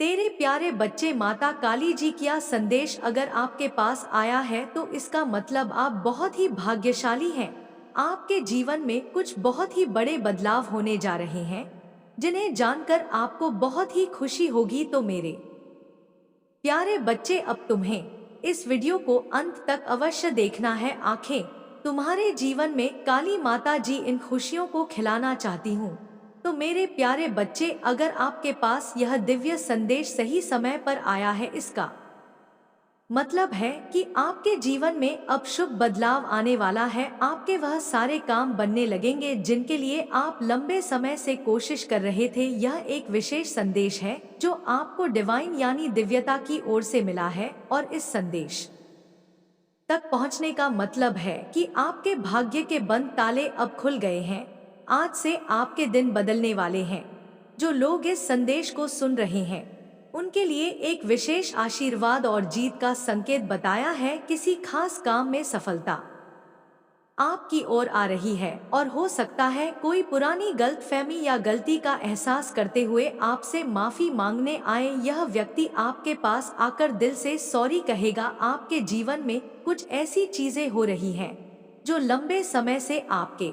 तेरे प्यारे बच्चे, माता काली जी का संदेश अगर आपके पास आया है तो इसका मतलब आप बहुत ही भाग्यशाली हैं। आपके जीवन में कुछ बहुत ही बड़े बदलाव होने जा रहे हैं, जिन्हें जानकर आपको बहुत ही खुशी होगी। तो मेरे प्यारे बच्चे, अब तुम्हें इस वीडियो को अंत तक अवश्य देखना है। आंखें तुम्हारे जीवन में काली माता जी इन खुशियों को खिलाना चाहती हूँ। तो मेरे प्यारे बच्चे, अगर आपके पास यह दिव्य संदेश सही समय पर आया है, इसका मतलब है कि आपके जीवन में अब शुभ बदलाव आने वाला है। आपके वह सारे काम बनने लगेंगे जिनके लिए आप लंबे समय से कोशिश कर रहे थे। यह एक विशेष संदेश है जो आपको डिवाइन यानी दिव्यता की ओर से मिला है, और इस संदेश तक पहुंचने का मतलब है कि आपके भाग्य के बंद ताले अब खुल गए हैं। आज से आपके दिन बदलने वाले हैं। जो लोग इस संदेश को सुन रहे हैं, उनके लिए एक विशेष आशीर्वाद और जीत का संकेत बताया है। किसी खास काम में सफलता आपकी ओर आ रही है, और हो सकता है कोई पुरानी गलतफहमी या गलती का एहसास करते हुए आपसे माफी मांगने आए। यह व्यक्ति आपके पास आकर दिल से सॉरी कहेगा। आपके जीवन में कुछ ऐसी चीजें हो रही हैं जो लंबे समय से आपके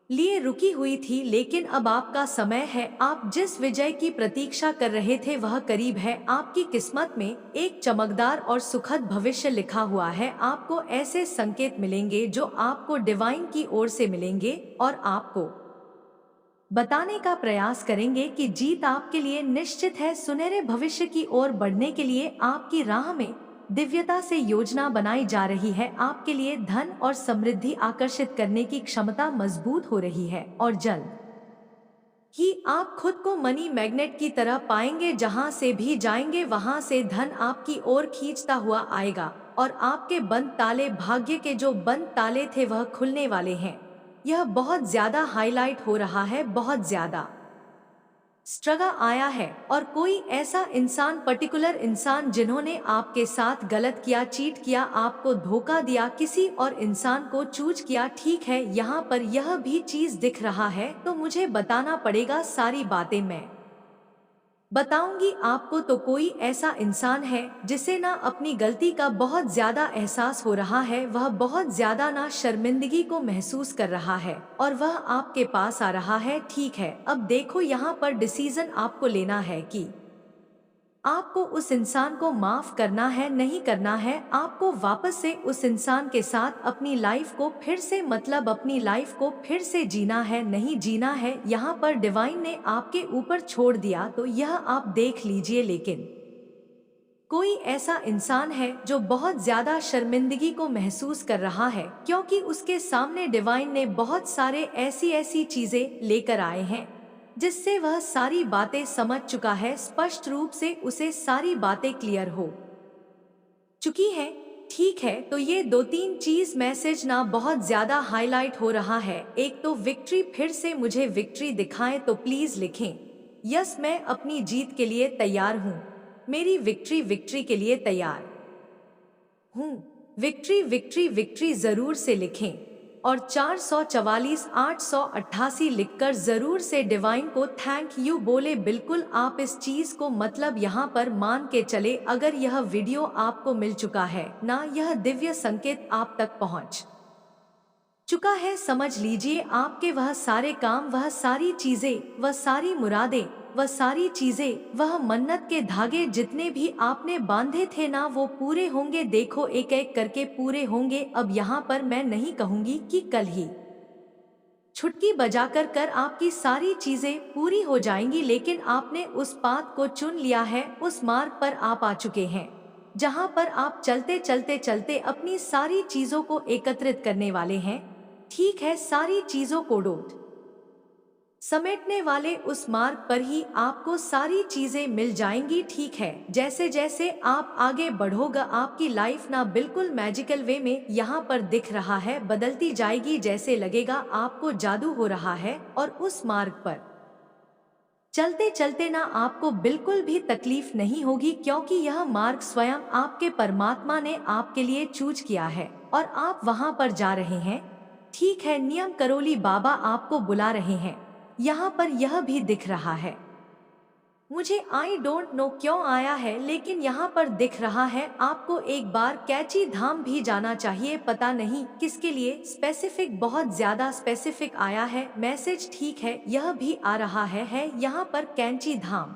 लिए रुकी हुई थी, लेकिन अब आपका समय है। आप जिस विजय की प्रतीक्षा कर रहे थे वह करीब है। आपकी किस्मत में एक चमकदार और सुखद भविष्य लिखा हुआ है। आपको ऐसे संकेत मिलेंगे जो आपको डिवाइन की ओर से मिलेंगे, और आपको बताने का प्रयास करेंगे कि जीत आपके लिए निश्चित है। सुनहरे भविष्य की ओर बढ़ने के लिए आपकी राह में दिव्यता से योजना बनाई जा रही है। आपके लिए धन और समृद्धि आकर्षित करने की क्षमता मजबूत हो रही है, और जल्द ही आप खुद को मनी मैग्नेट की तरह पाएंगे। जहां से भी जाएंगे वहां से धन आपकी ओर खींचता हुआ आएगा, और आपके बंद ताले, भाग्य के जो बंद ताले थे, वह खुलने वाले हैं। यह बहुत ज्यादा हाईलाइट हो रहा है, बहुत ज्यादा स्ट्रगल आया है, और कोई ऐसा इंसान, पर्टिकुलर इंसान जिन्होंने आपके साथ गलत किया, चीट किया, आपको धोखा दिया, किसी और इंसान को चूज किया। ठीक है, यहाँ पर यह भी चीज दिख रहा है, तो मुझे बताना पड़ेगा। सारी बातें मैं बताऊंगी आपको। तो कोई ऐसा इंसान है जिसे ना अपनी गलती का बहुत ज्यादा एहसास हो रहा है, वह बहुत ज्यादा ना शर्मिंदगी को महसूस कर रहा है, और वह आपके पास आ रहा है। ठीक है, अब देखो, यहाँ पर डिसीजन आपको लेना है कि आपको उस इंसान को माफ करना है, नहीं करना है। आपको वापस से उस इंसान के साथ अपनी लाइफ को फिर से, मतलब अपनी लाइफ को फिर से जीना है, नहीं जीना है। यहाँ पर डिवाइन ने आपके ऊपर छोड़ दिया, तो यह आप देख लीजिए। लेकिन कोई ऐसा इंसान है जो बहुत ज्यादा शर्मिंदगी को महसूस कर रहा है, क्योंकि उसके सामने डिवाइन ने बहुत सारे ऐसी ऐसी चीजें लेकर आए हैं जिससे वह सारी बातें समझ चुका है। स्पष्ट रूप से उसे सारी बातें क्लियर हो चुकी है। ठीक है, तो ये दो तीन चीज मैसेज ना बहुत ज्यादा हाईलाइट हो रहा है। एक तो विक्ट्री, फिर से मुझे विक्ट्री दिखाएं तो प्लीज लिखें यस, मैं अपनी जीत के लिए तैयार हूँ। मेरी विक्ट्री, विक्ट्री के लिए तैयार हूँ। विक्ट्री, विक्ट्री, विक्ट्री जरूर से लिखें, और 444 888 लिखकर जरूर से डिवाइन को थैंक यू बोले। बिल्कुल, आप इस चीज को, मतलब यहाँ पर मान के चले, अगर यह वीडियो आपको मिल चुका है ना, यह दिव्य संकेत आप तक पहुँच चुका है, समझ लीजिए आपके वह सारे काम, वह सारी चीजें, वह सारी मुरादें, वह सारी चीजें, वह मन्नत के धागे जितने भी आपने बांधे थे ना, वो पूरे होंगे। देखो, एक एक करके पूरे होंगे। अब यहाँ पर मैं नहीं कहूंगी कि कल ही छुटकी बजाकर कर आपकी सारी चीजें पूरी हो जाएंगी, लेकिन आपने उस पाथ को चुन लिया है, उस मार्ग पर आप आ चुके हैं जहां पर आप चलते चलते चलते अपनी सारी चीजों को एकत्रित करने वाले हैं। ठीक है, सारी चीजों को डोट समेटने वाले उस मार्ग पर ही आपको सारी चीजें मिल जाएंगी। ठीक है, जैसे जैसे आप आगे बढ़ोगे आपकी लाइफ ना बिल्कुल मैजिकल वे में यहाँ पर दिख रहा है बदलती जाएगी। जैसे लगेगा आपको जादू हो रहा है, और उस मार्ग पर चलते चलते ना आपको बिल्कुल भी तकलीफ नहीं होगी, क्योंकि यह मार्ग स्वयं आपके परमात्मा ने आपके लिए चूज किया है, और आप वहां पर जा रहे हैं। ठीक है, नियम करोली बाबा आपको बुला रहे हैं। यहाँ पर यह भी दिख रहा है। मुझे आई डोंट नो क्यों आया है, लेकिन यहाँ पर दिख रहा है आपको एक बार कैंची धाम भी जाना चाहिए। पता नहीं किसके लिए स्पेसिफिक, बहुत ज्यादा स्पेसिफिक आया है मैसेज। ठीक है, यह भी आ रहा है यहाँ पर कैंची धाम।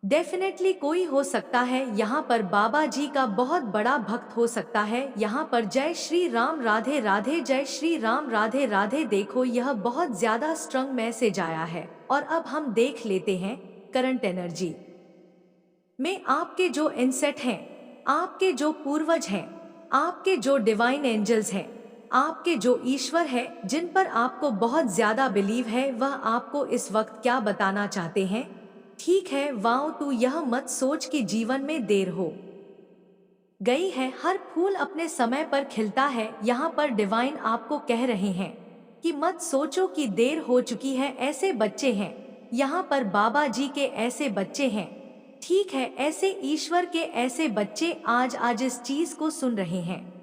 डेफिनेटली कोई हो सकता है यहाँ पर बाबा जी का बहुत बड़ा भक्त हो सकता है। यहाँ पर जय श्री राम, राधे राधे, जय श्री राम, राधे राधे। देखो यह बहुत ज्यादा स्ट्रॉन्ग मैसेज आया है। और अब हम देख लेते हैं करंट एनर्जी में आपके जो इनसेट हैं, आपके जो पूर्वज हैं, आपके जो डिवाइन एंजल्स हैं, आपके जो ईश्वर है जिन पर आपको बहुत ज्यादा बिलीव है, वह आपको इस वक्त क्या बताना चाहते हैं। ठीक है, वाओ, तू यह मत सोच कि जीवन में देर हो गई है, हर फूल अपने समय पर खिलता है। यहाँ पर डिवाइन आपको कह रहे हैं कि मत सोचो कि देर हो चुकी है। ऐसे बच्चे हैं यहाँ पर, बाबा जी के ऐसे बच्चे हैं। ठीक है, ऐसे ईश्वर के ऐसे बच्चे आज इस चीज को सुन रहे हैं,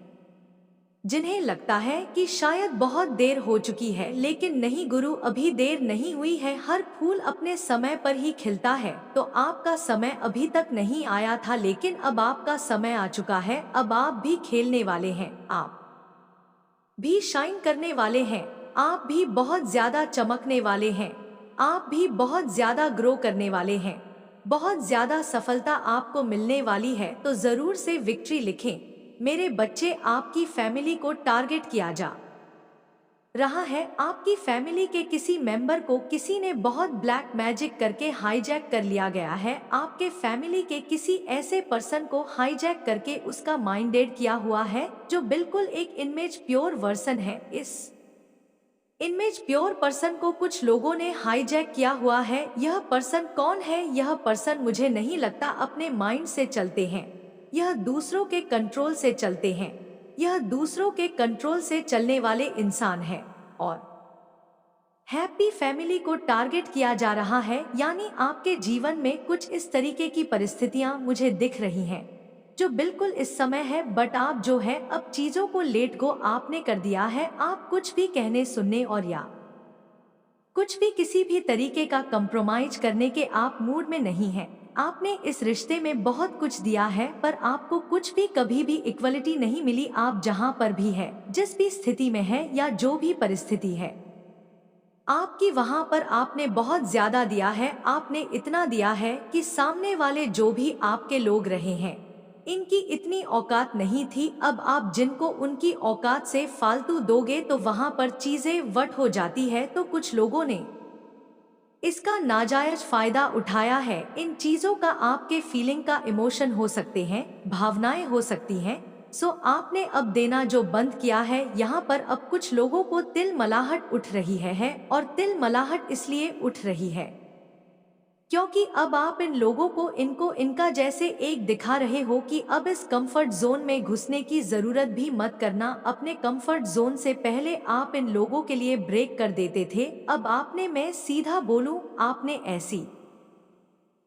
जिन्हें लगता है कि शायद बहुत देर हो चुकी है। लेकिन नहीं गुरु, अभी देर नहीं हुई है, हर फूल अपने समय पर ही खिलता है। तो आपका समय अभी तक नहीं आया था, लेकिन अब आपका समय आ चुका है। अब आप भी खेलने वाले हैं, आप भी शाइन करने वाले हैं, आप भी बहुत ज्यादा चमकने वाले हैं, आप भी बहुत ज्यादा ग्रो करने वाले हैं, बहुत ज्यादा सफलता आपको मिलने वाली है। तो जरूर से विक्ट्री लिखें मेरे बच्चे। आपकी फैमिली को टारगेट किया जा रहा है, आपकी फैमिली के किसी मेंबर को किसी ने बहुत ब्लैक मैजिक करके हाईजैक कर लिया गया है। आपके फैमिली के किसी ऐसे पर्सन को हाईजैक करके उसका माइंडेड किया हुआ है, जो बिल्कुल एक इमेज प्योर वर्सन है। इस इमेज प्योर पर्सन को कुछ लोगों ने हाईजैक किया हुआ है। यह पर्सन कौन है? यह पर्सन मुझे नहीं लगता अपने माइंड से चलते हैं, यह दूसरों के कंट्रोल से चलते हैं, यह दूसरों के कंट्रोल से चलने वाले इंसान है। और हैप्पी फैमिली को टारगेट किया जा रहा है, यानी आपके जीवन में कुछ इस तरीके की परिस्थितियां मुझे दिख रही हैं जो बिल्कुल इस समय है। बट आप जो है अब चीजों को लेट गो आपने कर दिया है। आप कुछ भी कहने सुनने और या कुछ भी किसी भी तरीके का कंप्रोमाइज करने के आप मूड में नहीं हैं। आपने इस रिश्ते में बहुत कुछ दिया है, पर आपको कुछ भी कभी भी इक्वलिटी नहीं मिली। आप जहां पर भी है, जिस भी स्थिति में है या जो भी परिस्थिति है आपकी, वहां पर आपने बहुत ज्यादा दिया है। आपने इतना दिया है कि सामने वाले जो भी आपके लोग रहे हैं, इनकी इतनी औकात नहीं थी। अब आप जिनको उनकी औकात से फालतू दोगे तो वहां पर चीजें वट हो जाती है। तो कुछ लोगों ने इसका नाजायज फायदा उठाया है। इन चीजों का आपके फीलिंग का इमोशन हो सकते हैं, भावनाएं हो सकती हैं। सो आपने अब देना जो बंद किया है। यहाँ पर अब कुछ लोगों को तिलमलाहट उठ रही है और तिलमलाहट इसलिए उठ रही है क्योंकि अब आप इन लोगों को इनको इनका जैसे एक दिखा रहे हो कि अब इस कंफर्ट जोन में घुसने की जरूरत भी मत करना। अपने कंफर्ट जोन से पहले आप इन लोगों के लिए ब्रेक कर देते थे। अब आपने, मैं सीधा बोलूं, आपने ऐसी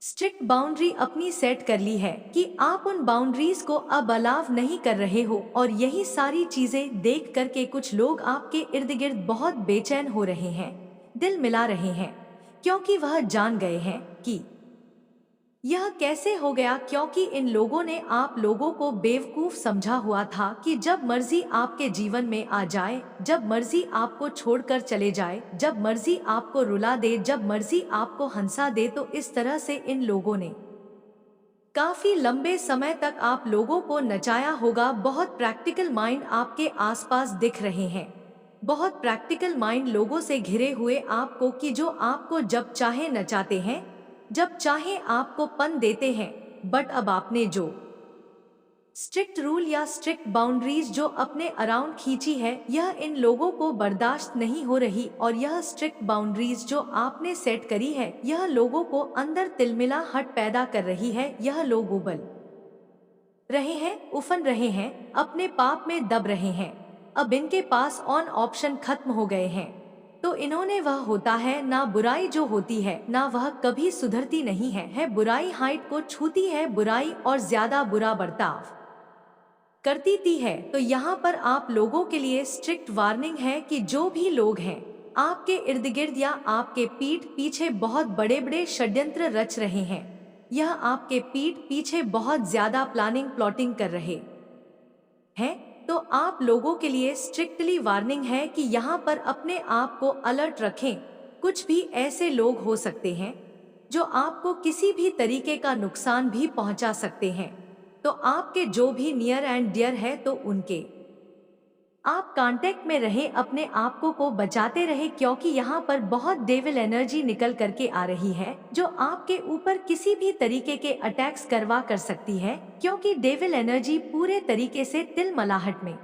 स्ट्रिक्ट बाउंड्री अपनी सेट कर ली है कि आप उन बाउंड्रीज को अब अलाव नहीं कर रहे हो। और यही सारी चीजें देख करके कुछ लोग आपके इर्द गिर्द बहुत बेचैन हो रहे हैं, दिल मिला रहे हैं, क्योंकि वह जान गए हैं कि यह कैसे हो गया। क्योंकि इन लोगों ने आप लोगों को बेवकूफ समझा हुआ था कि जब मर्जी आपके जीवन में आ जाए, जब मर्जी आपको छोड़कर चले जाए, जब मर्जी आपको रुला दे, जब मर्जी आपको हंसा दे। तो इस तरह से इन लोगों ने काफी लंबे समय तक आप लोगों को नचाया होगा। बहुत प्रैक्टिकल माइंड आपके आसपास दिख रहे हैं, बहुत प्रैक्टिकल माइंड लोगों से घिरे हुए आपको, कि जो आपको जब चाहे नचाते हैं, जब चाहे आपको पन देते हैं। बट अब आपने जो स्ट्रिक्ट रूल या स्ट्रिक्ट बाउंड्रीज जो अपने अराउंड खींची है, यह इन लोगों को बर्दाश्त नहीं हो रही। और यह स्ट्रिक्ट बाउंड्रीज जो आपने सेट करी है, यह लोगों को अंदर तिलमिलाहट पैदा कर रही है। यह लोग उबल रहे हैं, उफन रहे हैं, अपने पाप में दब रहे हैं। अब इनके पास ऑन ऑप्शन खत्म हो गए हैं। तो इन्होंने, वह होता है ना बुराई जो होती है ना, वह कभी सुधरती नहीं है बुराई हाइट को छूती है, बुराई और ज्यादा बुरा बर्ताव करती थी है। तो यहाँ पर आप लोगों के लिए स्ट्रिक्ट वार्निंग है कि जो भी लोग हैं आपके इर्द गिर्द या आपके पीठ पीछे बहुत बड़े बड़े षड्यंत्र रच रहे हैं। यह आपके पीठ पीछे बहुत ज्यादा प्लानिंग प्लॉटिंग कर रहे हैं। तो आप लोगों के लिए स्ट्रिक्टली वार्निंग है कि यहाँ पर अपने आप को अलर्ट रखें। कुछ भी ऐसे लोग हो सकते हैं जो आपको किसी भी तरीके का नुकसान भी पहुंचा सकते हैं। तो आपके जो भी नियर एंड डियर है तो उनके आप कांटेक्ट में रहे, अपने आप को बचाते रहे, क्योंकि यहाँ पर बहुत डेविल एनर्जी निकल करके आ रही है जो आपके ऊपर किसी भी तरीके के अटैक्स करवा कर सकती है। क्योंकि डेविल एनर्जी पूरे तरीके से तिलमिलाहट में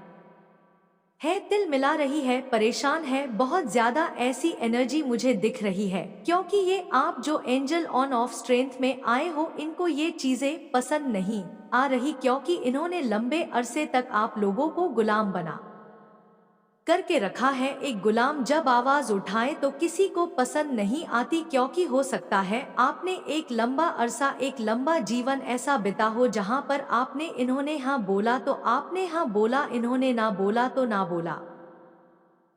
है, तिल मिला रही है, परेशान है, बहुत ज्यादा ऐसी एनर्जी मुझे दिख रही है। क्योंकि ये आप जो एंजल ऑन ऑफ स्ट्रेंथ में आए हो, इनको ये चीजें पसंद नहीं आ रही, क्योंकि इन्होंने लंबे अरसे तक आप लोगों को गुलाम बना करके रखा है। एक गुलाम जब आवाज उठाए तो किसी को पसंद नहीं आती, क्योंकि हो सकता है आपने एक लंबा अरसा, एक लंबा जीवन ऐसा बिता हो जहां पर आपने इन्होंने हाँ बोला तो आपने हाँ बोला, इन्होंने ना बोला तो ना बोला।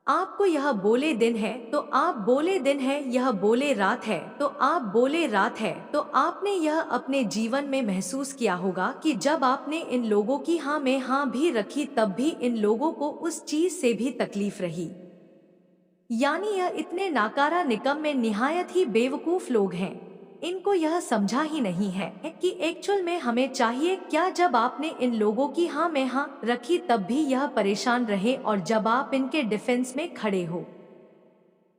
आपको यह बोले दिन है तो आप बोले दिन है, यह बोले रात है तो आप बोले रात है। तो आपने यह अपने जीवन में महसूस किया होगा कि जब आपने इन लोगों की हाँ में हाँ भी रखी तब भी इन लोगों को उस चीज से भी तकलीफ रही। यानी यह इतने नाकारा निकम्मे, निहायत ही बेवकूफ लोग हैं। इनको यह समझा ही नहीं है कि एक्चुअल में हमें चाहिए क्या। जब आपने इन लोगों की हाँ में हाँ रखी तब भी यह परेशान रहे, और जब आप इनके डिफेंस में खड़े हो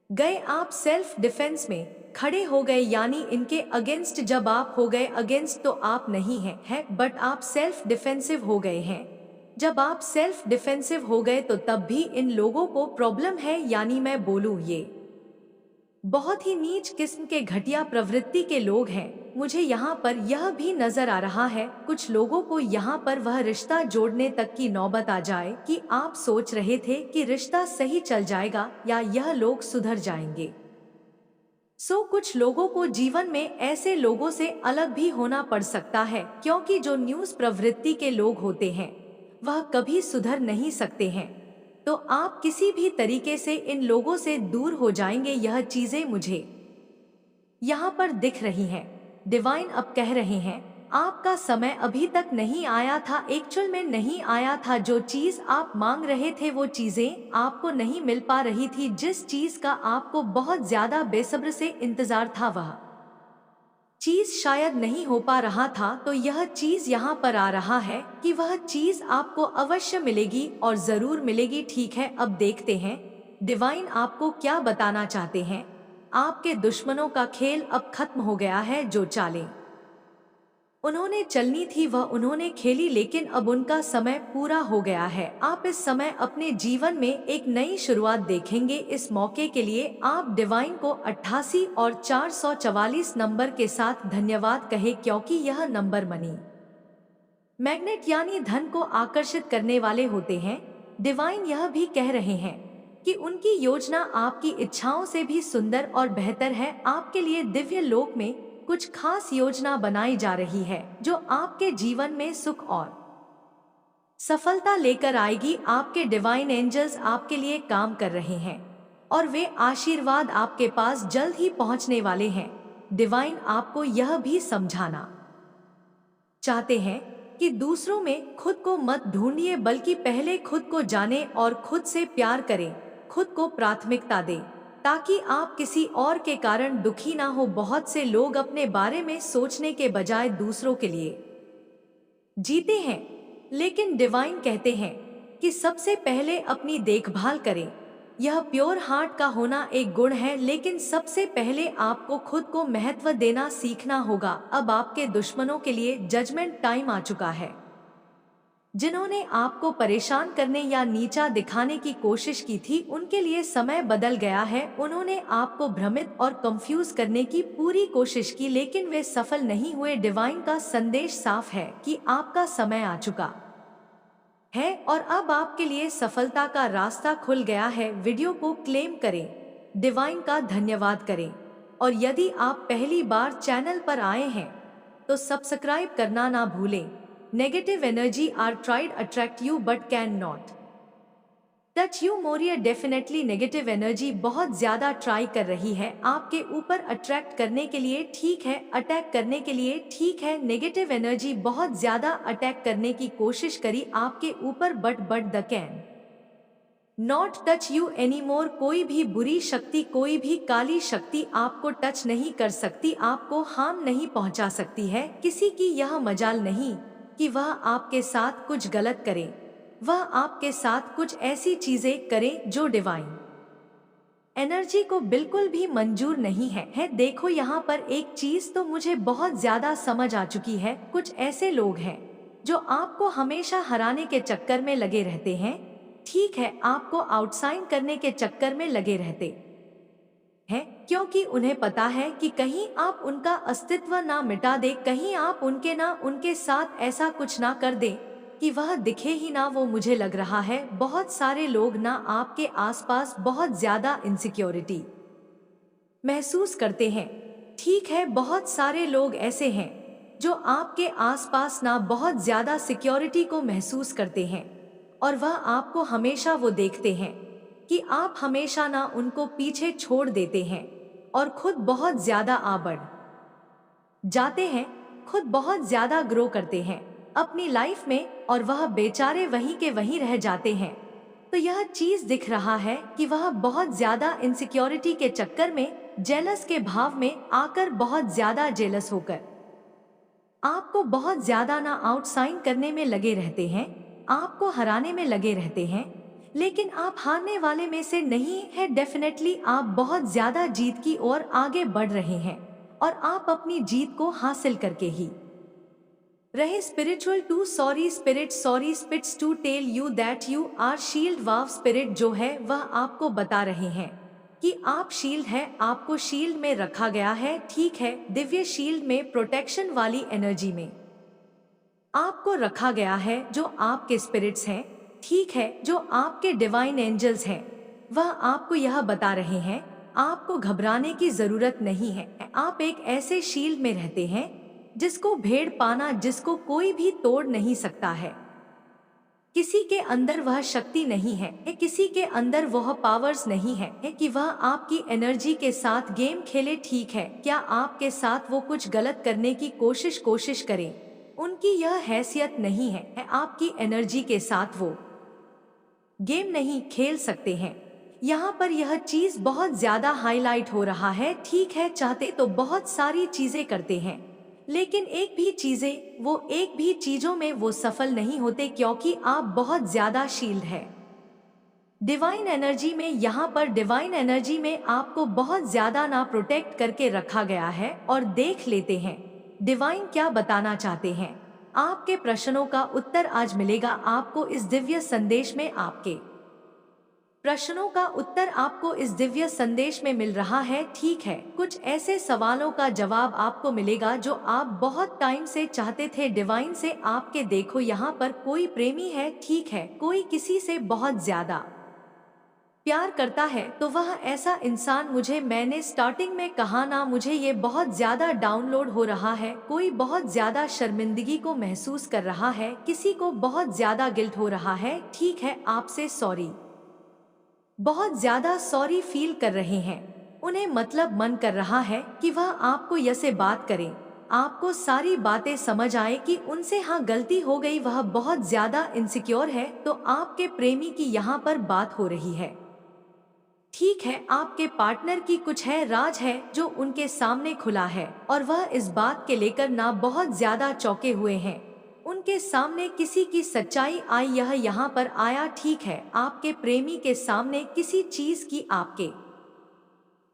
गए, आप सेल्फ डिफेंस में खड़े हो गए, यानी इनके अगेंस्ट जब आप हो गए, अगेंस्ट तो आप नहीं है बट आप सेल्फ डिफेंसिव हो गए हैं। जब आप सेल्फ डिफेंसिव हो गए तो तब भी इन लोगों को प्रॉब्लम है। यानी मैं बोलूं ये बहुत ही नीच किस्म के घटिया प्रवृत्ति के लोग हैं। मुझे यहाँ पर यह भी नजर आ रहा है कुछ लोगों को यहाँ पर वह रिश्ता जोड़ने तक की नौबत आ जाए कि आप सोच रहे थे कि रिश्ता सही चल जाएगा या यह लोग सुधर जाएंगे। कुछ लोगों को जीवन में ऐसे लोगों से अलग भी होना पड़ सकता है, क्योंकि जो न्यूज़ प्रवृत्ति के लोग होते हैं वह कभी सुधर नहीं सकते हैं। तो आप किसी भी तरीके से इन लोगों से दूर हो जाएंगे। यह चीजें मुझे यहाँ पर दिख रही हैं। डिवाइन अब कह रहे हैं आपका समय अभी तक नहीं आया था, एक्चुअल में नहीं आया था। जो चीज आप मांग रहे थे वो चीजें आपको नहीं मिल पा रही थी। जिस चीज का आपको बहुत ज्यादा बेसब्र से इंतजार था वह चीज शायद नहीं हो पा रहा था, तो यह चीज यहाँ पर आ रहा है कि वह चीज आपको अवश्य मिलेगी और जरूर मिलेगी। ठीक है, अब देखते हैं डिवाइन आपको क्या बताना चाहते हैं। आपके दुश्मनों का खेल अब खत्म हो गया है। जो चालें उन्होंने चलनी थी वह उन्होंने खेली, लेकिन अब उनका समय पूरा हो गया है। आप इस समय अपने जीवन में एक नई शुरुआत देखेंगे। इस मौके के लिए आप डिवाइन को 88 और 444 नंबर के साथ धन्यवाद कहे, क्योंकि यह नंबर मनी मैग्नेट यानी धन को आकर्षित करने वाले होते हैं। डिवाइन यह भी कह रहे हैं कि उनकी योजना आपकी इच्छाओं से भी सुंदर और बेहतर है। आपके लिए दिव्य लोक में कुछ खास योजना बनाई जा रही है जो आपके जीवन में सुख और सफलता लेकर आएगी। आपके डिवाइन एंजल्स आपके लिए काम कर रहे हैं और वे आशीर्वाद आपके पास जल्द ही पहुंचने वाले हैं। डिवाइन आपको यह भी समझाना चाहते हैं कि दूसरों में खुद को मत ढूंढिए, बल्कि पहले खुद को जाने और खुद से प्यार करें, खुद को प्राथमिकता दें, ताकि आप किसी और के कारण दुखी ना हो। बहुत से लोग अपने बारे में सोचने के बजाय दूसरों के लिए जीते हैं, लेकिन डिवाइन कहते हैं कि सबसे पहले अपनी देखभाल करें। यह प्योर हार्ट का होना एक गुण है, लेकिन सबसे पहले आपको खुद को महत्व देना सीखना होगा। अब आपके दुश्मनों के लिए जजमेंट टाइम आ चुका है। जिन्होंने आपको परेशान करने या नीचा दिखाने की कोशिश की थी, उनके लिए समय बदल गया है। उन्होंने आपको भ्रमित और कंफ्यूज करने की पूरी कोशिश की, लेकिन वे सफल नहीं हुए। डिवाइन का संदेश साफ है कि आपका समय आ चुका है और अब आपके लिए सफलता का रास्ता खुल गया है। वीडियो को क्लेम करें, डिवाइन का धन्यवाद करें, और यदि आप पहली बार चैनल पर आए हैं तो सब्सक्राइब करना ना भूलें। Negative energy are tried attract you but can not touch you more, ये डेफिनेटली नेगेटिव एनर्जी बहुत ज्यादा ट्राई कर रही है आपके ऊपर अट्रैक्ट करने के लिए, ठीक है, अटैक करने के लिए, ठीक है। नेगेटिव एनर्जी बहुत ज्यादा अटैक करने की कोशिश करी आपके ऊपर, but the can not touch you any more. कोई भी बुरी शक्ति, कोई भी काली शक्ति आपको टच नहीं कर सकती, आपको हार्म नहीं पहुंचा सकती है। किसी की यह मजाल नहीं कि वह आपके साथ कुछ गलत करे, वह आपके साथ कुछ ऐसी चीजें करे जो डिवाइन एनर्जी को बिल्कुल भी मंजूर नहीं है। देखो यहाँ पर एक चीज तो मुझे बहुत ज्यादा समझ आ चुकी है। कुछ ऐसे लोग हैं जो आपको हमेशा हराने के चक्कर में लगे रहते हैं, ठीक है, आपको आउटसाइन करने के चक्कर में लगे रहते हैं, क्योंकि उन्हें पता है कि कहीं आप उनका अस्तित्व ना मिटा दे, कहीं आप उनके साथ ऐसा कुछ ना कर दे कि वह दिखे ही ना। वो मुझे लग रहा है बहुत सारे लोग ना आपके आसपास बहुत ज्यादा इनसिक्योरिटी महसूस करते हैं, ठीक है। बहुत सारे लोग ऐसे हैं जो आपके आसपास ना बहुत ज्यादा सिक्योरिटी को महसूस करते हैं, और वह आपको हमेशा वो देखते हैं कि आप हमेशा ना उनको पीछे छोड़ देते हैं और खुद बहुत ज्यादा आबड़ जाते हैं, खुद बहुत ज्यादा ग्रो करते हैं अपनी लाइफ में, और वह बेचारे वहीं के वहीं रह जाते हैं। तो यह चीज दिख रहा है कि वह बहुत ज्यादा इनसिक्योरिटी के चक्कर में, जेलस के भाव में आकर, बहुत ज्यादा जेलस होकर आपको बहुत ज्यादा ना आउटसाइन करने में लगे रहते हैं, आपको हराने में लगे रहते हैं। लेकिन आप हारने वाले में से नहीं है, डेफिनेटली आप बहुत ज्यादा जीत की ओर आगे बढ़ रहे हैं, और आप अपनी जीत को हासिल करके ही रहे। Spiritual to sorry spirit, sorry spirits to tell you that you are shield. Wow, spirit जो है वह आपको बता रहे हैं कि आप शील्ड है, आपको शील्ड में रखा गया है, ठीक है। दिव्य शील्ड में, प्रोटेक्शन वाली एनर्जी में आपको रखा गया है। जो आपके स्पिरिट्स हैं, ठीक है, जो आपके डिवाइन एंजल्स हैं, वह आपको यह बता रहे हैं आपको घबराने की जरूरत नहीं है। आप एक ऐसे शील्ड में रहते हैं जिसको भेड़ पाना, जिसको कोई भी तोड़ नहीं सकता है। किसी के अंदर वह शक्ति नहीं है, किसी के अंदर वह पावर्स नहीं है कि वह आपकी एनर्जी के साथ गेम खेले, ठीक है। क्या आपके साथ वो कुछ गलत करने की कोशिश करें, उनकी यह हैसियत नहीं है। आपकी एनर्जी के साथ वो गेम नहीं खेल सकते हैं। यहाँ पर यह चीज बहुत ज्यादा हाईलाइट हो रहा है, ठीक है। चाहते तो बहुत सारी चीजें करते हैं, लेकिन एक भी चीजों में वो सफल नहीं होते, क्योंकि आप बहुत ज्यादा शील्ड है डिवाइन एनर्जी में। यहाँ पर डिवाइन एनर्जी में आपको बहुत ज्यादा ना प्रोटेक्ट करके रखा गया है, और देख लेते हैं डिवाइन क्या बताना चाहते हैं। आपके प्रश्नों का उत्तर आज मिलेगा आपको इस दिव्य संदेश में। आपके प्रश्नों का उत्तर आपको इस दिव्य संदेश में मिल रहा है, ठीक है। कुछ ऐसे सवालों का जवाब आपको मिलेगा जो आप बहुत टाइम से चाहते थे डिवाइन से आपके। देखो यहाँ पर कोई प्रेमी है, ठीक है, कोई किसी से बहुत ज्यादा प्यार करता है, तो वह ऐसा इंसान, मैंने स्टार्टिंग में कहा ना, मुझे ये बहुत ज्यादा डाउनलोड हो रहा है। कोई बहुत ज्यादा शर्मिंदगी को महसूस कर रहा है, किसी को बहुत ज्यादा गिल्ट हो रहा है, ठीक है, आपसे सॉरी, बहुत ज्यादा सॉरी फील कर रहे हैं। उन्हें मतलब मन कर रहा है कि वह आपको यसे बात करें, आपको सारी बातें समझ आए कि उनसे हाँ गलती हो गई। वह बहुत ज्यादा इनसिक्योर है, तो आपके प्रेमी की यहाँ पर बात हो रही है, ठीक है। आपके पार्टनर की कुछ है राज है जो उनके सामने खुला है, और वह इस बात के लेकर ना बहुत ज्यादा चौंके हुए हैं। उनके सामने किसी की सच्चाई आई, यह यहाँ पर आया, ठीक है। आपके प्रेमी के सामने किसी चीज की, आपके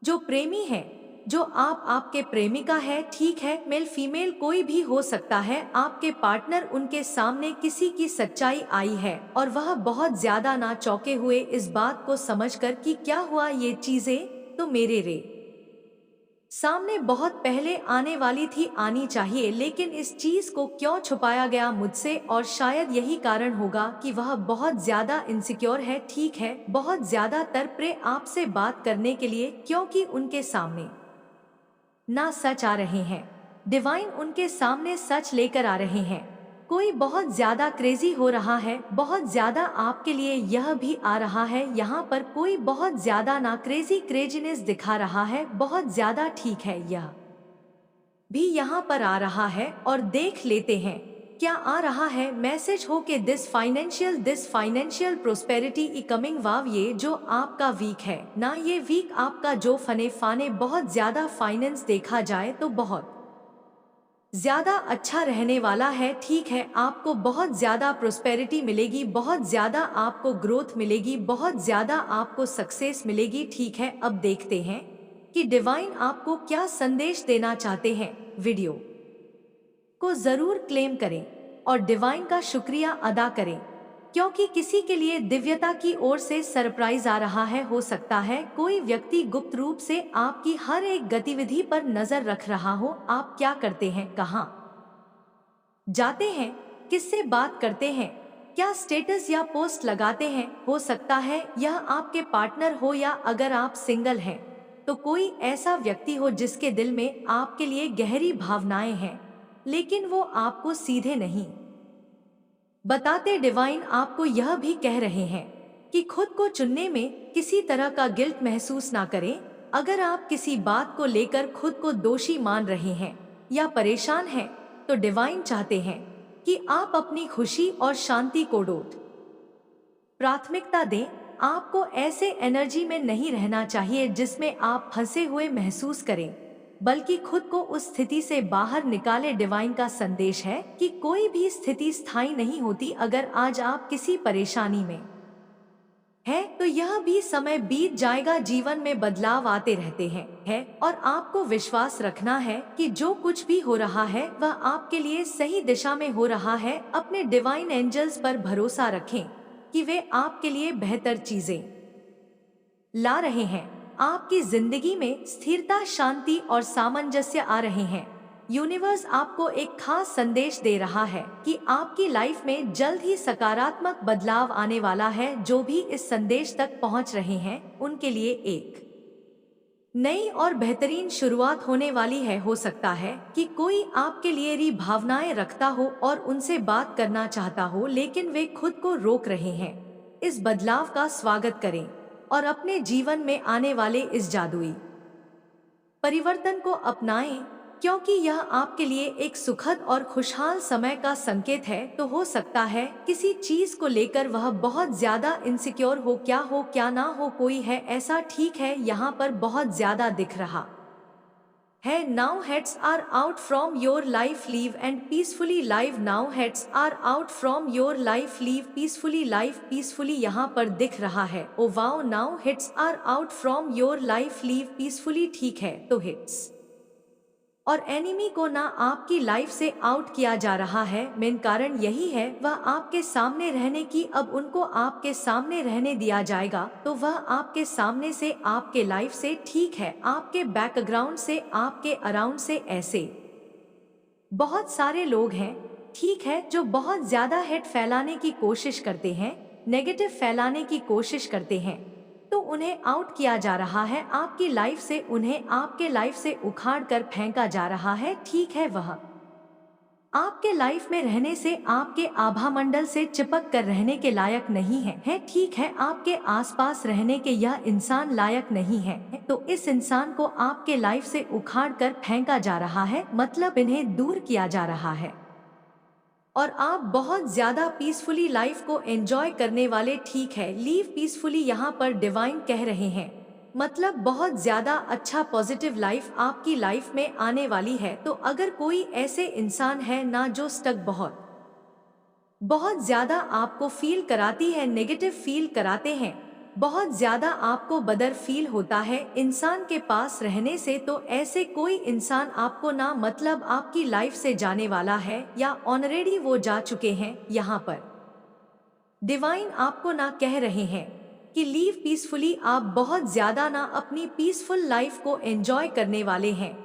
जो प्रेमी है, जो आपके प्रेमिका है, ठीक है, मेल फीमेल कोई भी हो सकता है, आपके पार्टनर, उनके सामने किसी की सच्चाई आई है, और वह बहुत ज्यादा ना चौंके हुए इस बात को समझकर कि क्या हुआ, ये चीजें तो मेरे सामने बहुत पहले आने वाली थी, आनी चाहिए, लेकिन इस चीज को क्यों छुपाया गया मुझसे। और शायद यही कारण होगा कि वह बहुत ज्यादा इनसिक्योर है, ठीक है, बहुत ज्यादा तड़पे आपसे बात करने के लिए, क्योंकि उनके सामने ना सच आ रहे हैं, डिवाइन उनके सामने सच लेकर आ रहे हैं। कोई बहुत ज्यादा क्रेजी हो रहा है, बहुत ज्यादा आपके लिए यह भी आ रहा है। यहाँ पर कोई बहुत ज्यादा ना क्रेजीनेस दिखा रहा है, बहुत ज्यादा ठीक है, यह भी यहाँ पर आ रहा है। और देख लेते हैं क्या आ रहा है मैसेज हो के this financial prosperity is coming wow. ये जो आपका वीक है ना, ये वीक आपका जो फने फाने बहुत ज्यादा फाइनेंस देखा जाए तो बहुत ज्यादा अच्छा रहने वाला है। ठीक है, आपको बहुत ज्यादा प्रोस्पेरिटी मिलेगी, बहुत ज्यादा आपको ग्रोथ मिलेगी, बहुत ज्यादा आपको सक्सेस मिलेगी। ठीक है, अब देखते हैं कि डिवाइन आपको क्या संदेश देना चाहते हैं। वीडियो को जरूर क्लेम करें और डिवाइन का शुक्रिया अदा करें, क्योंकि किसी के लिए दिव्यता की ओर से सरप्राइज आ रहा है। हो सकता है कोई व्यक्ति गुप्त रूप से आपकी हर एक गतिविधि पर नजर रख रहा हो। आप क्या करते हैं, कहाँ जाते हैं, किससे बात करते हैं, क्या स्टेटस या पोस्ट लगाते हैं। हो सकता है यह आपके पार्टनर हो, या अगर आप सिंगल हैं तो कोई ऐसा व्यक्ति हो जिसके दिल में आपके लिए गहरी भावनाएं हैं, लेकिन वो आपको सीधे नहीं बताते। डिवाइन आपको यह भी कह रहे हैं कि खुद को चुनने में किसी तरह का गिल्ट महसूस ना करें। अगर आप किसी बात को लेकर खुद को दोषी मान रहे हैं या परेशान हैं, तो डिवाइन चाहते हैं कि आप अपनी खुशी और शांति को प्राथमिकता दें। आपको ऐसे एनर्जी में नहीं रहना चाहिए जिसमें आप फंसे हुए महसूस करें, बल्कि खुद को उस स्थिति से बाहर निकाले। डिवाइन का संदेश है कि कोई भी स्थिति स्थायी नहीं होती। अगर आज आप किसी परेशानी में है तो यह भी समय बीत जाएगा। जीवन में बदलाव आते रहते हैं और आपको विश्वास रखना है कि जो कुछ भी हो रहा है वह आपके लिए सही दिशा में हो रहा है। अपने डिवाइन एंजल्स पर भरोसा रखें कि वे आपके लिए बेहतर चीजें ला रहे हैं। आपकी जिंदगी में स्थिरता, शांति और सामंजस्य आ रहे हैं। यूनिवर्स आपको एक खास संदेश दे रहा है कि आपकी लाइफ में जल्द ही सकारात्मक बदलाव आने वाला है। जो भी इस संदेश तक पहुंच रहे हैं उनके लिए एक नई और बेहतरीन शुरुआत होने वाली है। हो सकता है कि कोई आपके लिए भावनाएं रखता हो और उनसे बात करना चाहता हो, लेकिन वे खुद को रोक रहे हैं। इस बदलाव का स्वागत करें और अपने जीवन में आने वाले इस जादुई परिवर्तन को अपनाएं, क्योंकि यह आपके लिए एक सुखद और खुशहाल समय का संकेत है। तो हो सकता है किसी चीज को लेकर वह बहुत ज्यादा इनसिक्योर हो क्या ना हो, कोई है ऐसा। ठीक है, यहाँ पर बहुत ज्यादा दिख रहा है now heads are out from your life, leave and peacefully live. Now heads are out from your life, leave peacefully life, peacefully यहाँ पर दिख रहा है। Oh wow, now heads are out from your life, leave peacefully. ठीक है, तो hits और enemy को ना आपकी लाइफ से आउट किया जा रहा है। मेन कारण यही है, वह आपके सामने रहने की, अब उनको आपके सामने रहने दिया जाएगा तो वह आपके सामने से, आपके लाइफ से, ठीक है, आपके बैकग्राउंड से, आपके अराउंड से। ऐसे बहुत सारे लोग हैं, ठीक है, जो बहुत ज्यादा हेट फैलाने की कोशिश करते हैं, नेगेटिव फैलाने की कोशिश करते हैं, तो उन्हें आउट किया जा रहा है आपकी लाइफ से, उन्हें आपके लाइफ से उखाड़ कर फेंका जा रहा है। ठीक है, वह आपके लाइफ में रहने से, आपके आभा मंडल से चिपक कर रहने के लायक नहीं है। ठीक है, आपके आसपास रहने के यह इंसान लायक नहीं है, तो इस इंसान को आपके लाइफ से उखाड़ कर फेंका जा रहा है, मतलब इन्हें दूर किया जा रहा है। और आप बहुत ज्यादा पीसफुली लाइफ को एंजॉय करने वाले। ठीक है, लीव पीसफुली यहाँ पर डिवाइन कह रहे हैं, मतलब बहुत ज्यादा अच्छा पॉजिटिव लाइफ आपकी लाइफ में आने वाली है। तो अगर कोई ऐसे इंसान है ना जो स्टक बहुत ज्यादा आपको फील कराती है, नेगेटिव फील कराते हैं, बहुत ज्यादा आपको बदर फील होता है इंसान के पास रहने से, तो ऐसे कोई इंसान आपको ना, मतलब आपकी लाइफ से जाने वाला है या ऑलरेडी वो जा चुके हैं। यहाँ पर डिवाइन आपको ना कह रहे हैं कि लीव पीसफुली, आप बहुत ज्यादा ना अपनी पीसफुल लाइफ को एंजॉय करने वाले हैं।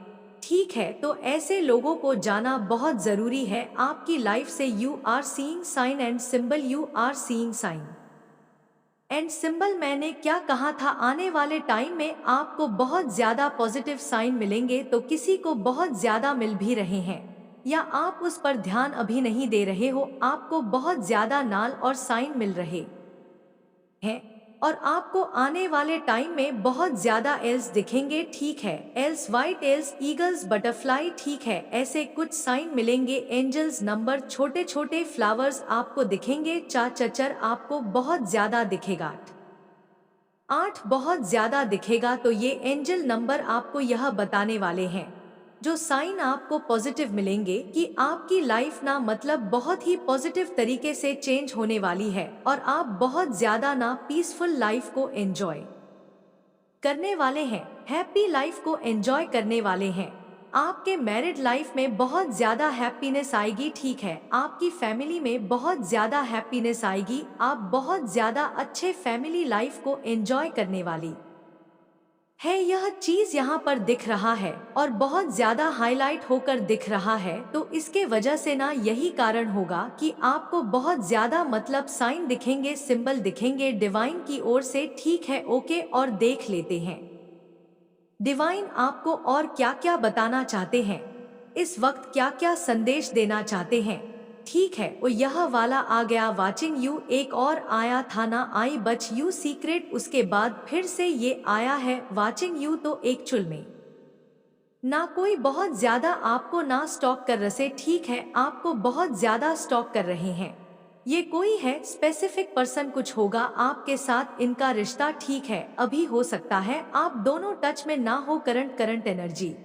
ठीक है, तो ऐसे लोगों को जाना बहुत जरूरी है आपकी लाइफ से। You are seeing sign and symbol, you are seeing sign and symbol. मैंने क्या कहा था, आने वाले टाइम में आपको बहुत ज्यादा पॉजिटिव साइन मिलेंगे, तो किसी को बहुत ज्यादा मिल भी रहे हैं। या आप उस पर ध्यान अभी नहीं दे रहे हो, आपको बहुत ज्यादा नाल और साइन मिल रहे हैं और आपको आने वाले टाइम में बहुत ज्यादा एल्स दिखेंगे। ठीक है, else, white else, eagles, butterfly, ठीक है, ऐसे कुछ साइन मिलेंगे। एंजल्स नंबर, छोटे छोटे फ्लावर्स आपको दिखेंगे। चचर आपको बहुत ज्यादा दिखेगा। 8 बहुत ज्यादा दिखेगा। तो ये एंजल नंबर आपको यह बताने वाले हैं, जो साइन आपको पॉजिटिव मिलेंगे कि आपकी लाइफ ना मतलब बहुत ही पॉजिटिव तरीके से चेंज होने वाली है और आप बहुत ज्यादा ना पीसफुल लाइफ को एंजॉय करने वाले हैं, हैप्पी लाइफ को एंजॉय करने वाले हैं। आपके मैरिड लाइफ में बहुत ज्यादा हैप्पीनेस आएगी। ठीक है, आपकी फैमिली में बहुत ज्यादा हैप्पीनेस आएगी। आप बहुत ज्यादा अच्छे फैमिली लाइफ को एंजॉय करने वाली है। यह चीज यहाँ पर दिख रहा है और बहुत ज्यादा हाईलाइट होकर दिख रहा है। तो इसके वजह से ना यही कारण होगा कि आपको बहुत ज्यादा मतलब साइन दिखेंगे, सिंबल दिखेंगे डिवाइन की ओर से। ठीक है, ओके, और देख लेते हैं डिवाइन आपको और क्या क्या बताना चाहते हैं, इस वक्त क्या क्या संदेश देना चाहते हैं। ठीक है, वो यह वाला आ गया, वाचिंग यू। एक और आया था ना, आई बच यू सीक्रेट, उसके बाद फिर से ये आया है वाचिंग यू। तो एक चुल में ना कोई बहुत ज्यादा आपको ना स्टॉक कर रहे। ठीक है, आपको बहुत ज्यादा स्टॉक कर रहे हैं। ये कोई है स्पेसिफिक पर्सन, कुछ होगा आपके साथ इनका रिश्ता। ठीक है, अभी हो सकता है आप दोनों टच में ना हो करंट एनर्जी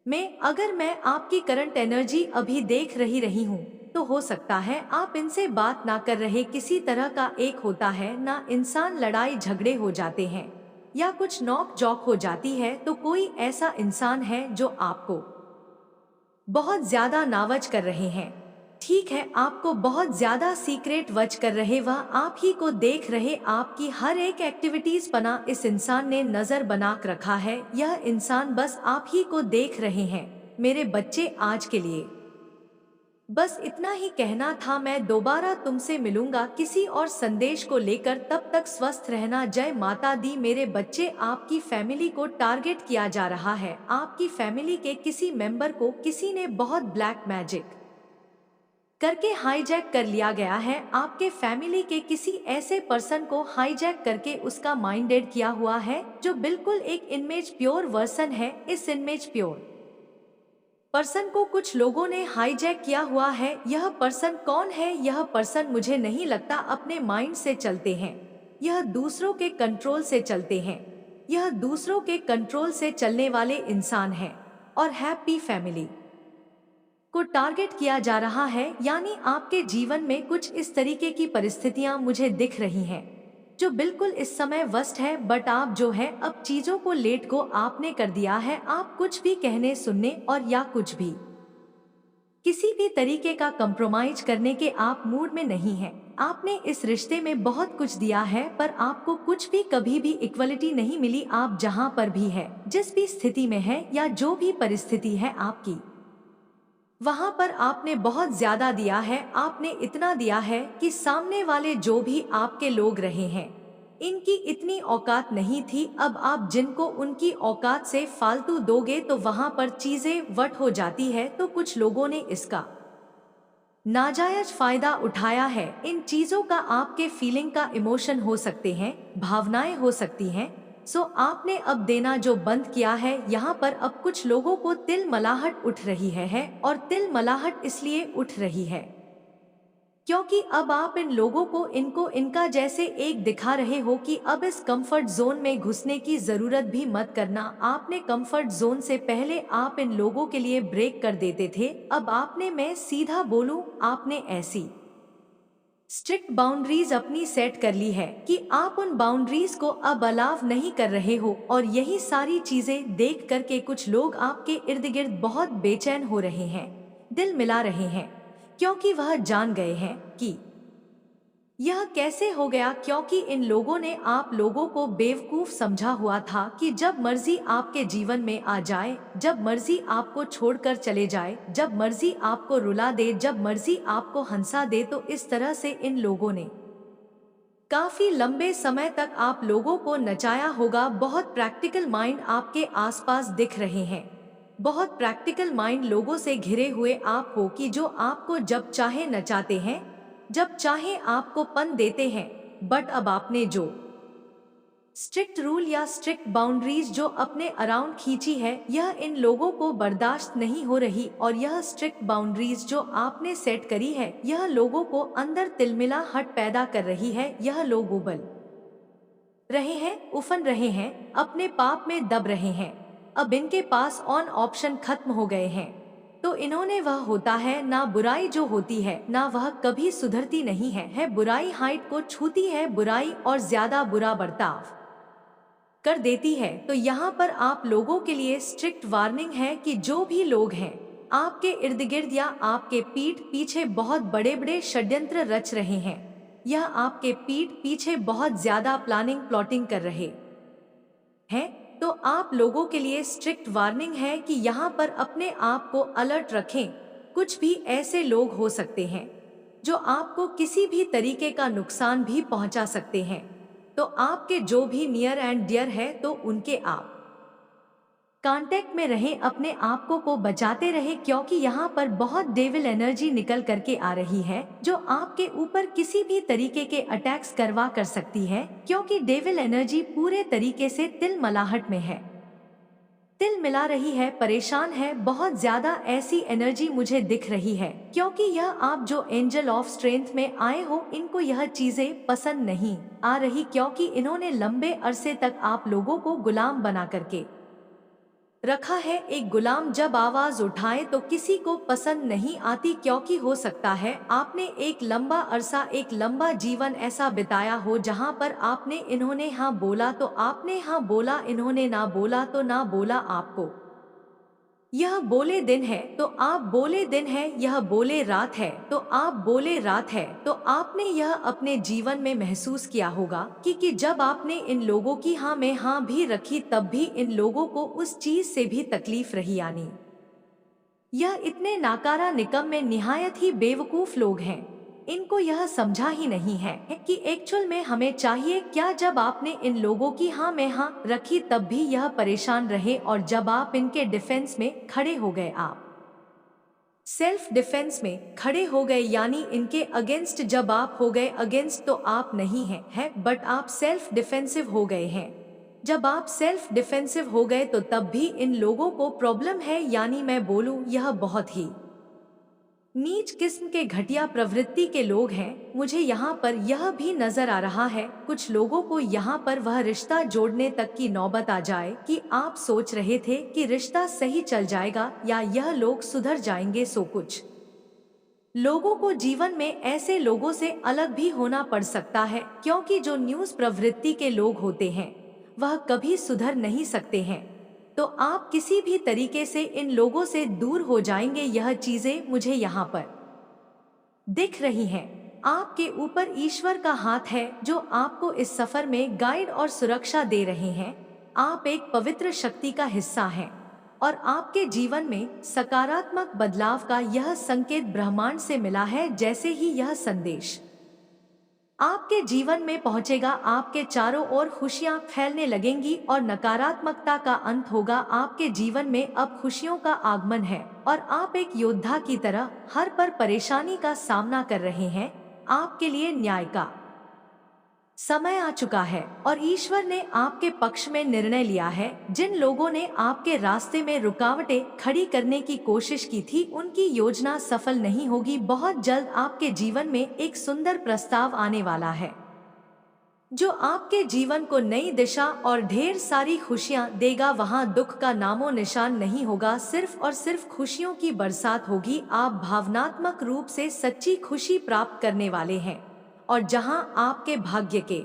में। अगर मैं आपकी करंट एनर्जी अभी देख रही हूँ तो हो सकता है आप इनसे बात ना कर रहे। किसी तरह का एक होता है ना, इंसान लड़ाई झगड़े हो जाते हैं या कुछ नोक झोंक हो जाती है। तो कोई ऐसा इंसान है जो आपको बहुत ज्यादा नावज कर रहे हैं। ठीक है, आपको बहुत ज्यादा सीक्रेट वच कर रहे, वह आप ही को देख रहे, आपकी हर एक एक्टिविटीज बना इस इंसान ने नजर बना कर रखा है। यह इंसान बस आप ही को देख रहे हैं। मेरे बच्चे, आज के लिए बस इतना ही कहना था। मैं दोबारा तुमसे मिलूंगा किसी और संदेश को लेकर, तब तक स्वस्थ रहना। जय माता दी। मेरे बच्चे, आपकी फैमिली को टारगेट किया जा रहा है। आपकी फैमिली के किसी मेंबर को किसी ने बहुत ब्लैक मैजिक करके हाईजैक कर लिया गया है। आपके फैमिली के किसी ऐसे पर्सन को हाईजैक करके उसका माइंडेड किया हुआ है, जो बिल्कुल एक इमेज प्योर वर्सन है। इस इमेज प्योर पर्सन को कुछ लोगों ने हाईजैक किया हुआ है। यह पर्सन कौन है? यह पर्सन मुझे नहीं लगता अपने माइंड से चलते हैं, यह दूसरों के कंट्रोल से चलते हैं। यह दूसरों के कंट्रोल से चलने वाले इंसान हैं और हैप्पी फैमिली को टारगेट किया जा रहा है। यानी आपके जीवन में कुछ इस तरीके की परिस्थितियां मुझे दिख रही हैं, जो बिल्कुल इस समय वर्स्ट है। बट आप जो है अब चीजों को लेट को आपने कर दिया है। आप कुछ भी कहने सुनने और या कुछ भी किसी भी तरीके का कंप्रोमाइज करने के आप मूड में नहीं हैं। आपने इस रिश्ते में बहुत कुछ दिया है, पर आपको कुछ भी कभी भी इक्वलिटी नहीं मिली। आप जहां पर भी है, जिस भी स्थिति में है या जो भी परिस्थिति है आपकी, वहां पर आपने बहुत ज्यादा दिया है। आपने इतना दिया है कि सामने वाले जो भी आपके लोग रहे हैं, इनकी इतनी औकात नहीं थी। अब आप जिनको उनकी औकात से फालतू दोगे तो वहां पर चीजें वट हो जाती है। तो कुछ लोगों ने इसका नाजायज फायदा उठाया है। इन चीजों का आपके फीलिंग का इमोशन हो सकते हैं, भावनाएं हो सकती हैं। सो आपने अब देना जो बंद किया है। यहाँ पर अब कुछ लोगों को तिलमलाहट उठ रही है और तिलमलाहट इसलिए उठ रही है क्योंकि अब आप इन लोगों को इनको इनका जैसे एक दिखा रहे हो कि अब इस कंफर्ट जोन में घुसने की जरूरत भी मत करना। आपने कंफर्ट जोन से पहले आप इन लोगों के लिए ब्रेक कर देते थे। अब आपने, मैं सीधा बोलूं, आपने ऐसी स्ट्रिक्ट बाउंड्रीज अपनी सेट कर ली है कि आप उन बाउंड्रीज को अब अलाव नहीं कर रहे हो। और यही सारी चीजें देख करके कुछ लोग आपके इर्द गिर्द बहुत बेचैन हो रहे हैं, दिल मिला रहे हैं, क्योंकि वह जान गए हैं कि यह कैसे हो गया। क्योंकि इन लोगों ने आप लोगों को बेवकूफ समझा हुआ था कि जब मर्जी आपके जीवन में आ जाए, जब मर्जी आपको छोड़कर चले जाए, जब मर्जी आपको रुला दे, जब मर्जी आपको हंसा दे। तो इस तरह से इन लोगों ने काफी लंबे समय तक आप लोगों को नचाया होगा। बहुत प्रैक्टिकल माइंड आपके आसपास दिख रहे हैं। बहुत प्रैक्टिकल माइंड लोगों से घिरे हुए आप हो कि जो आपको जब चाहे नचाते हैं, जब चाहे आपको पन देते हैं। बट अब आपने जो स्ट्रिक्ट रूल या स्ट्रिक्ट बाउंड्रीज जो अपने अराउंड खींची है, यह इन लोगों को बर्दाश्त नहीं हो रही। और यह स्ट्रिक्ट बाउंड्रीज जो आपने सेट करी है, यह लोगों को अंदर तिलमिला हट पैदा कर रही है। यह लोग उबल रहे हैं, उफन रहे हैं, अपने पाप में दब रहे हैं। अब इनके पास ऑन ऑप्शन खत्म हो गए हैं। तो इन्होंने वह होता है ना बुराई जो होती है, ना वह कभी सुधरती नहीं है बुराई हाइट को छूती है, बुराई और ज्यादा बुरा बर्ताव कर देती है। तो यहाँ पर आप लोगों के लिए स्ट्रिक्ट वार्निंग है कि जो भी लोग हैं आपके इर्द गिर्द या आपके पीठ पीछे बहुत बड़े बड़े षड्यंत्र रच रहे हैं, यह आपके पीठ पीछे बहुत ज्यादा प्लानिंग प्लॉटिंग कर रहे हैं, तो आप लोगों के लिए स्ट्रिक्ट वार्निंग है कि यहाँ पर अपने आप को अलर्ट रखें। कुछ भी ऐसे लोग हो सकते हैं जो आपको किसी भी तरीके का नुकसान भी पहुंचा सकते हैं। तो आपके जो भी नियर एंड डियर है, तो उनके आप कांटेक्ट में रहें, अपने आप को बचाते रहें, क्योंकि यहाँ पर बहुत डेविल एनर्जी निकल करके आ रही है जो आपके ऊपर किसी भी तरीके के अटैक्स करवा कर सकती है। क्योंकि डेविल एनर्जी पूरे तरीके से तिलमिलाहट में है, तिल मिला रही है, परेशान है, बहुत ज्यादा ऐसी एनर्जी मुझे दिख रही है। क्योंकि यह आप जो एंजल ऑफ स्ट्रेंथ में आए हो, इनको यह चीजें पसंद नहीं आ रही, क्योंकि इन्होंने लंबे अरसे तक आप लोगों को गुलाम बना करके रखा है। एक गुलाम जब आवाज उठाए तो किसी को पसंद नहीं आती, क्योंकि हो सकता है आपने एक लंबा अरसा, एक लंबा जीवन ऐसा बिताया हो जहां पर आपने इन्होंने हाँ बोला तो आपने हाँ बोला, इन्होंने ना बोला तो ना बोला। आपको यह बोले दिन है तो आप बोले दिन है, यह बोले रात है तो आप बोले रात है। तो आपने यह अपने जीवन में महसूस किया होगा कि जब आपने इन लोगों की हाँ में हाँ भी रखी, तब भी इन लोगों को उस चीज से भी तकलीफ रही। यानी यह इतने नाकारा निकम में निहायत ही बेवकूफ लोग हैं। इनको यह समझा ही नहीं है कि एक्चुअल में हमें चाहिए क्या। जब आपने इन लोगों की हाँ में हाँ रखी, तब भी यह परेशान रहे, और जब आप इनके डिफेंस में खड़े हो गए, आप सेल्फ डिफेंस में खड़े हो गए, यानी इनके अगेंस्ट जब आप हो गए अगेंस्ट, तो आप नहीं है बट आप सेल्फ डिफेंसिव हो गए हैं। जब आप सेल्फ डिफेंसिव हो गए तो तब भी इन लोगों को प्रॉब्लम है। यानी मैं बोलूं, यह बहुत ही नीच किस्म के घटिया प्रवृत्ति के लोग हैं। मुझे यहाँ पर यह भी नजर आ रहा है कुछ लोगों को यहाँ पर वह रिश्ता जोड़ने तक की नौबत आ जाए कि आप सोच रहे थे कि रिश्ता सही चल जाएगा या यह लोग सुधर जाएंगे। सो कुछ लोगों को जीवन में ऐसे लोगों से अलग भी होना पड़ सकता है, क्योंकि जो न्यूज प्रवृत्ति के लोग होते हैं वह कभी सुधर नहीं सकते हैं। तो आप किसी भी तरीके से इन लोगों से दूर हो जाएंगे। यह चीजें मुझे यहाँ पर दिख रही हैं। आपके ऊपर ईश्वर का हाथ है जो आपको इस सफर में गाइड और सुरक्षा दे रहे हैं। आप एक पवित्र शक्ति का हिस्सा हैं और आपके जीवन में सकारात्मक बदलाव का यह संकेत ब्रह्मांड से मिला है। जैसे ही यह संदेश आपके जीवन में पहुंचेगा, आपके चारों ओर खुशियां फैलने लगेंगी और नकारात्मकता का अंत होगा। आपके जीवन में अब खुशियों का आगमन है और आप एक योद्धा की तरह हर पर परेशानी का सामना कर रहे हैं। आपके लिए न्याय का समय आ चुका है और ईश्वर ने आपके पक्ष में निर्णय लिया है। जिन लोगों ने आपके रास्ते में रुकावटें खड़ी करने की कोशिश की थी, उनकी योजना सफल नहीं होगी। बहुत जल्द आपके जीवन में एक सुंदर प्रस्ताव आने वाला है जो आपके जीवन को नई दिशा और ढेर सारी खुशियां देगा। वहां दुख का नामो निशान नहीं होगा, सिर्फ और सिर्फ खुशियों की बरसात होगी। आप भावनात्मक रूप से सच्ची खुशी प्राप्त करने वाले हैं और जहां आपके भाग्य के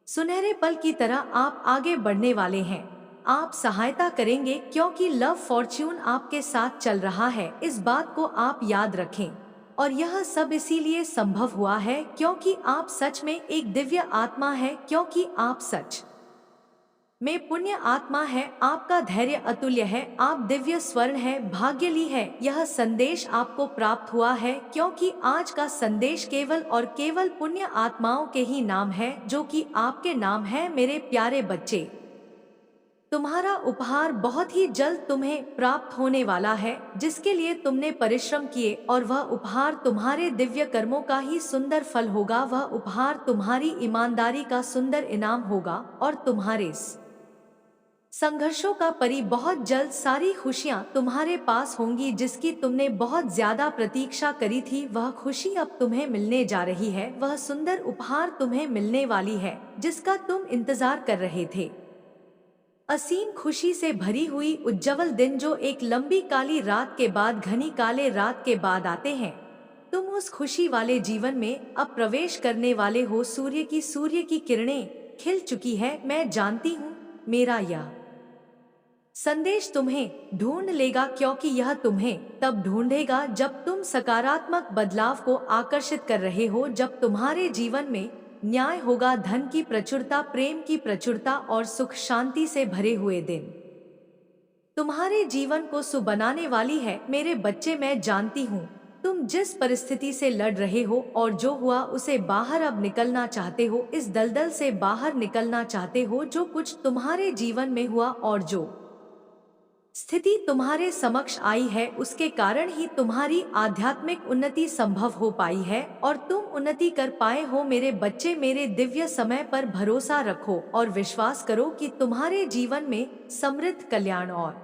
सुनहरे पल की तरह आप आगे बढ़ने वाले हैं। आप सहायता करेंगे क्योंकि लव फॉर्च्यून आपके साथ चल रहा है। इस बात को आप याद रखें और यह सब इसीलिए संभव हुआ है क्योंकि आप सच में एक दिव्य आत्मा है, क्योंकि आप सच में पुण्य आत्मा है। आपका धैर्य अतुल्य है, आप दिव्य स्वर्ण है, भाग्यली है। यह संदेश आपको प्राप्त हुआ है क्योंकि आज का संदेश केवल और केवल पुण्य आत्माओं के ही नाम है, जो कि आपके नाम है मेरे प्यारे बच्चे। तुम्हारा उपहार बहुत ही जल्द तुम्हें प्राप्त होने वाला है, जिसके लिए तुमने परिश्रम किए, और वह उपहार तुम्हारे दिव्य कर्मों का ही सुंदर फल होगा। वह उपहार तुम्हारी ईमानदारी का सुंदर इनाम होगा, और तुम्हारे संघर्षों का परी बहुत जल्द सारी खुशियां तुम्हारे पास होंगी, जिसकी तुमने बहुत ज्यादा प्रतीक्षा करी थी। वह खुशी अब तुम्हें मिलने जा रही है। वह सुंदर उपहार तुम्हें मिलने वाली है, जिसका तुम इंतजार कर रहे थे। असीम खुशी से भरी हुई उज्जवल दिन जो एक लंबी काली रात के बाद, घनी काले रात के बाद आते हैं। तुम उस खुशी वाले जीवन में अब प्रवेश करने वाले हो। सूर्य की किरणें खिल चुकी है। मैं जानती हूँ मेरा यह संदेश तुम्हें ढूंढ लेगा, क्योंकि यह तुम्हें तब ढूंढेगा जब तुम सकारात्मक बदलाव को आकर्षित कर रहे हो, जब तुम्हारे जीवन में न्याय होगा, धन की प्रचुरता, प्रेम की प्रचुरता और सुख शांति से भरे हुए दिन तुम्हारे जीवन को सुबनाने वाली है। मेरे बच्चे, मैं जानती हूँ तुम जिस परिस्थिति से लड़ रहे हो और जो हुआ उसे बाहर अब निकलना चाहते हो। इस दलदल से बाहर निकलना चाहते हो। जो कुछ तुम्हारे जीवन में हुआ और जो स्थिति तुम्हारे समक्ष आई है, उसके कारण ही तुम्हारी आध्यात्मिक उन्नति संभव हो पाई है और तुम उन्नति कर पाए हो। मेरे बच्चे, मेरे दिव्य समय पर भरोसा रखो और विश्वास करो कि तुम्हारे जीवन में समृद्ध, कल्याण और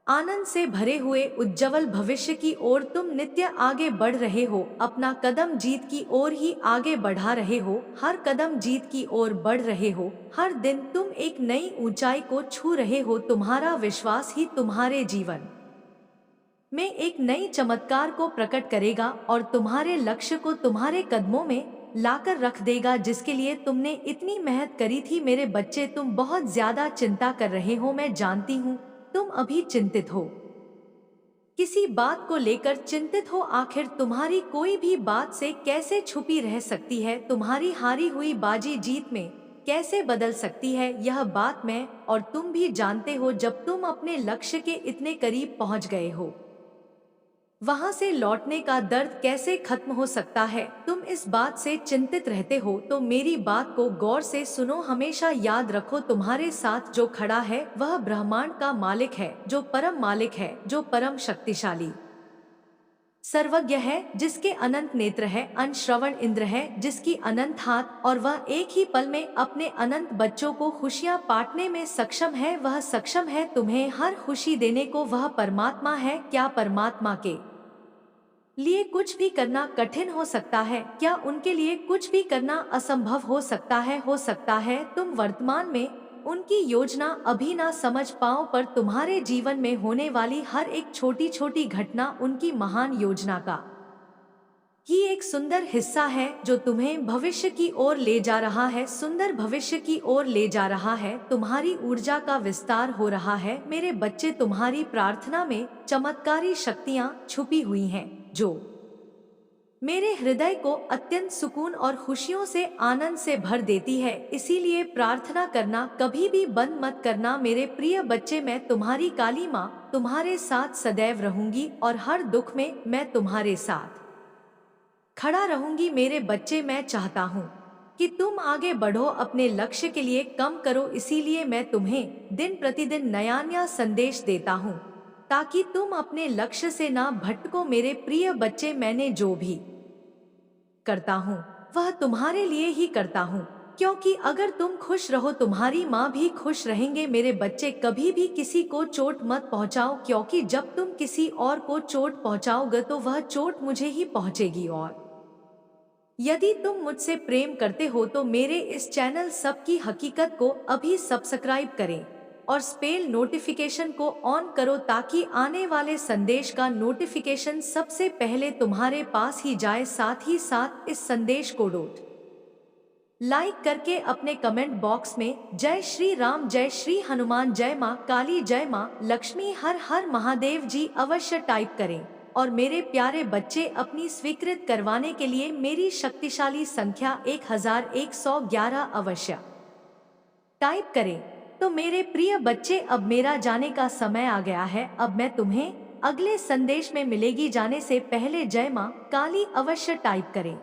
आनंद से भरे हुए उज्जवल भविष्य की ओर तुम नित्य आगे बढ़ रहे हो। अपना कदम जीत की ओर ही आगे बढ़ा रहे हो। हर कदम जीत की ओर बढ़ रहे हो। हर दिन तुम एक नई ऊंचाई को छू रहे हो। तुम्हारा विश्वास ही तुम्हारे जीवन में एक नई चमत्कार को प्रकट करेगा और तुम्हारे लक्ष्य को तुम्हारे कदमों में लाकर रख देगा, जिसके लिए तुमने इतनी मेहनत करी थी। मेरे बच्चे, तुम बहुत ज्यादा चिंता कर रहे हो। मैं जानती हूँ तुम अभी चिंतित हो, किसी बात को लेकर चिंतित हो। आखिर तुम्हारी कोई भी बात से कैसे छुपी रह सकती है? तुम्हारी हारी हुई बाजी जीत में कैसे बदल सकती है? यह बात मैं और तुम भी जानते हो। जब तुम अपने लक्ष्य के इतने करीब पहुंच गए हो, वहां से लौटने का दर्द कैसे खत्म हो सकता है? तुम इस बात से चिंतित रहते हो तो मेरी बात को गौर से सुनो। हमेशा याद रखो, तुम्हारे साथ जो खड़ा है वह ब्रह्मांड का मालिक है, जो परम मालिक है, जो परम शक्तिशाली सर्वज्ञ है, जिसके अनंत नेत्र है, अनश्रवण इंद्र है, जिसकी अनंत हाथ, और वह एक ही पल में अपने अनंत बच्चों को खुशियां बांटने में सक्षम है। वह सक्षम है तुम्हें हर खुशी देने को। वह परमात्मा है। क्या परमात्मा के लिए कुछ भी करना कठिन हो सकता है? क्या उनके लिए कुछ भी करना असंभव हो सकता है? हो सकता है तुम वर्तमान में उनकी योजना अभी ना समझ पाओ, पर तुम्हारे जीवन में होने वाली हर एक छोटी छोटी घटना उनकी महान योजना का ही एक सुंदर हिस्सा है, जो तुम्हें भविष्य की ओर ले जा रहा है। सुंदर भविष्य की ओर ले जा रहा है। तुम्हारी ऊर्जा का विस्तार हो रहा है। मेरे बच्चे, तुम्हारी प्रार्थना में चमत्कारी शक्तियां छुपी हुई हैं, जो मेरे हृदय को अत्यंत सुकून और खुशियों से, आनंद से भर देती है। इसीलिए प्रार्थना करना कभी भी बंद मत करना। मेरे प्रिय बच्चे, मैं तुम्हारी काली माँ तुम्हारे साथ सदैव रहूंगी और हर दुख में मैं तुम्हारे साथ खड़ा रहूंगी। मेरे बच्चे, मैं चाहता हूँ कि तुम आगे बढ़ो, अपने लक्ष्य के लिए कम करो। इसीलिए मैं तुम्हें दिन प्रतिदिन नया नया संदेश देता हूँ, ताकि तुम अपने लक्ष्य से ना भटको। मेरे प्रिय बच्चे, मैंने जो भी करता हूँ वह तुम्हारे लिए ही करता हूँ, क्योंकि अगर तुम खुश रहो तुम्हारी माँ भी खुश रहेंगे। मेरे बच्चे, कभी भी किसी को चोट मत पहुँचाओ, क्योंकि जब तुम किसी और को चोट पहुँचाओगे तो वह चोट मुझे ही पहुँचेगी। और यदि तुम मुझसे प्रेम करते हो तो मेरे इस चैनल सबकी हकीकत को अभी सब्सक्राइब करें और स्पेल नोटिफिकेशन को ऑन करो, ताकि आने वाले संदेश का नोटिफिकेशन सबसे पहले तुम्हारे पास ही जाए। साथ ही साथ इस संदेश को लाइक करके अपने कमेंट बॉक्स में जय श्री राम, जय श्री हनुमान, जय माँ काली, जय माँ लक्ष्मी, हर हर महादेव जी अवश्य टाइप करें। और मेरे प्यारे बच्चे, अपनी स्वीकृत करवाने के लिए मेरी शक्तिशाली संख्या 1111 अवश्य टाइप करें। तो मेरे प्रिय बच्चे, अब मेरा जाने का समय आ गया है। अब मैं तुम्हें अगले संदेश में मिलेगी। जाने से पहले जय माँ काली अवश्य टाइप करें।